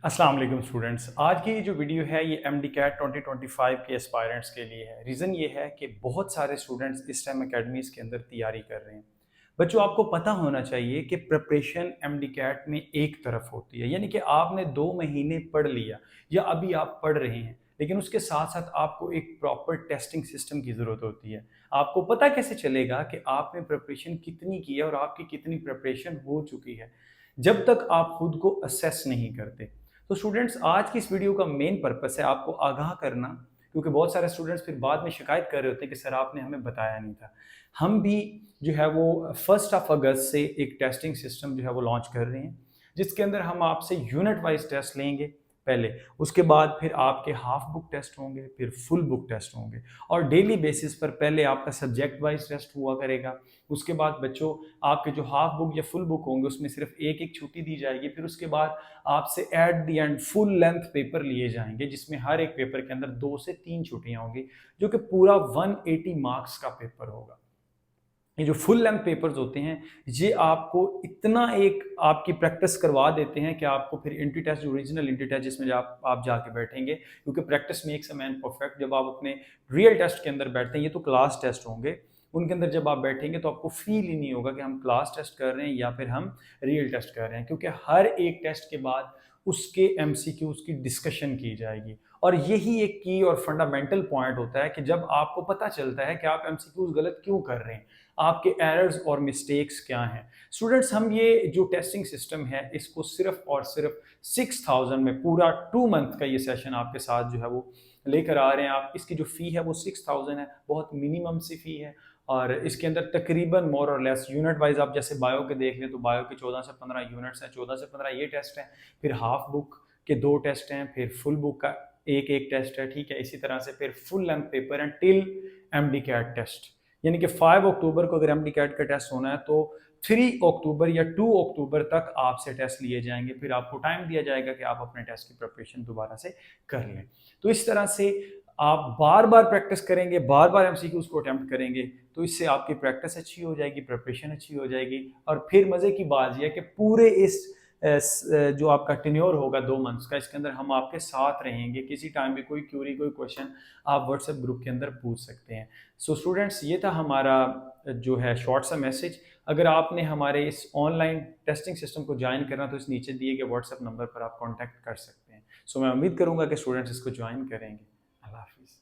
अस्सलाम वालेकुम स्टूडेंट्स। आज की ये जो वीडियो है ये एम डी कैट 2025 के एस्पायरेंट्स के लिए है। रीज़न ये है कि बहुत सारे स्टूडेंट्स इस टाइम अकेडमीज़ के अंदर तैयारी कर रहे हैं। बच्चों, आपको पता होना चाहिए कि प्रिपरेशन एम डी कैट में एक तरफ होती है, यानी कि आपने 2 महीने पढ़ लिया या अभी आप पढ़ रहे हैं, लेकिन उसके साथ साथ आपको एक प्रॉपर टेस्टिंग सिस्टम की ज़रूरत होती है। आपको पता कैसे चलेगा कि आपने प्रिपरेशन कितनी की है और आपकी कितनी प्रिपरेशन हो चुकी है, जब तक आप खुद को असेस नहीं करते। तो स्टूडेंट्स, आज की इस वीडियो का मेन पर्पस है आपको आगाह करना, क्योंकि बहुत सारे स्टूडेंट्स फिर बाद में शिकायत कर रहे होते हैं कि सर आपने हमें बताया नहीं था। हम भी जो है वो 1 अगस्त से एक टेस्टिंग सिस्टम जो है वो लॉन्च कर रहे हैं, जिसके अंदर हम आपसे यूनिट वाइज टेस्ट लेंगे पहले, उसके बाद फिर आपके हाफ बुक टेस्ट होंगे, फिर फुल बुक टेस्ट होंगे, और डेली बेसिस पर पहले आपका सब्जेक्ट वाइज टेस्ट हुआ करेगा। उसके बाद बच्चों, आपके जो हाफ बुक या फुल बुक होंगे उसमें सिर्फ एक एक छुट्टी दी जाएगी। फिर उसके बाद आपसे at the end full length paper लिए जाएंगे, जिसमें हर एक पेपर के अंदर 2 से 3 छुट्टियां होंगी, जो कि पूरा 180 मार्क्स का पेपर होगा। ये जो फुल लेंथ पेपर्स होते हैं, ये आपको इतना एक आपकी प्रैक्टिस करवा देते हैं कि आपको फिर इंट्री टेस्ट, जो ओरिजिनल इंट्री टेस्ट जिसमें आप जाके बैठेंगे, क्योंकि practice makes a man perfect. जब आप अपने रियल टेस्ट के अंदर बैठते हैं, ये तो क्लास टेस्ट होंगे, उनके अंदर जब आप बैठेंगे तो आपको फील ही नहीं होगा कि हम क्लास टेस्ट कर रहे हैं या फिर हम रियल टेस्ट कर रहे हैं, क्योंकि हर एक टेस्ट के बाद उसके एमसीक्यू, उसकी डिस्कशन की जाएगी। और यही एक की और फंडामेंटल पॉइंट होता है कि जब आपको पता चलता है कि आप एमसीक्यूज गलत क्यों कर रहे हैं, आपके एरर्स और मिस्टेक्स क्या हैं। स्टूडेंट्स, हम ये जो टेस्टिंग सिस्टम है इसको सिर्फ और सिर्फ 6000 में पूरा 2 मंथ का ये सेशन आपके साथ जो है वो लेकर आ रहे हैं। आप इसकी जो फ़ी है वो 6000 है, बहुत मिनिमम सी फ़ी है। और इसके अंदर तकरीबन मोर और लेस यूनिट वाइज आप जैसे बायो के देख लें तो बायो के 14 से 15 यूनिट्स हैं, 14 से 15 ये टेस्ट हैं, फिर हाफ बुक के 2 टेस्ट हैं, फिर फुल बुक का एक एक टेस्ट है, ठीक है। इसी तरह से फिर फुल लेंथ पेपर है till M D CAT test, यानी कि 5 अक्टूबर को अगर एम डी कैट का टेस्ट होना है तो 3 अक्टूबर या 2 अक्टूबर तक आपसे टेस्ट लिए जाएंगे। फिर आपको टाइम दिया जाएगा कि आप अपने टेस्ट की प्रिपरेशन दोबारा से कर लें। तो इस तरह से आप बार बार प्रैक्टिस करेंगे, बार बार एमसीक्यूज को अटेम्प्ट करेंगे, तो इससे आपकी प्रैक्टिस अच्छी हो जाएगी, प्रिपरेशन अच्छी हो जाएगी। और फिर मज़े की बात यह है कि पूरे इस जो आपका टेन्योर होगा 2 मंथ्स का, इसके अंदर हम आपके साथ रहेंगे। किसी टाइम भी कोई क्यूरी, कोई क्वेश्चन आप व्हाट्सएप ग्रुप के अंदर पूछ सकते हैं। सो स्टूडेंट्स, ये था हमारा जो है शॉर्ट सा मैसेज। अगर आपने हमारे इस ऑनलाइन टेस्टिंग सिस्टम को ज्वाइन करना तो इस नीचे दिए गए व्हाट्सएप नंबर पर आप कॉन्टैक्ट कर सकते हैं। सो मैं उम्मीद करूंगा कि स्टूडेंट्स इसको ज्वाइन करेंगे। अल्लाह हाफिज़।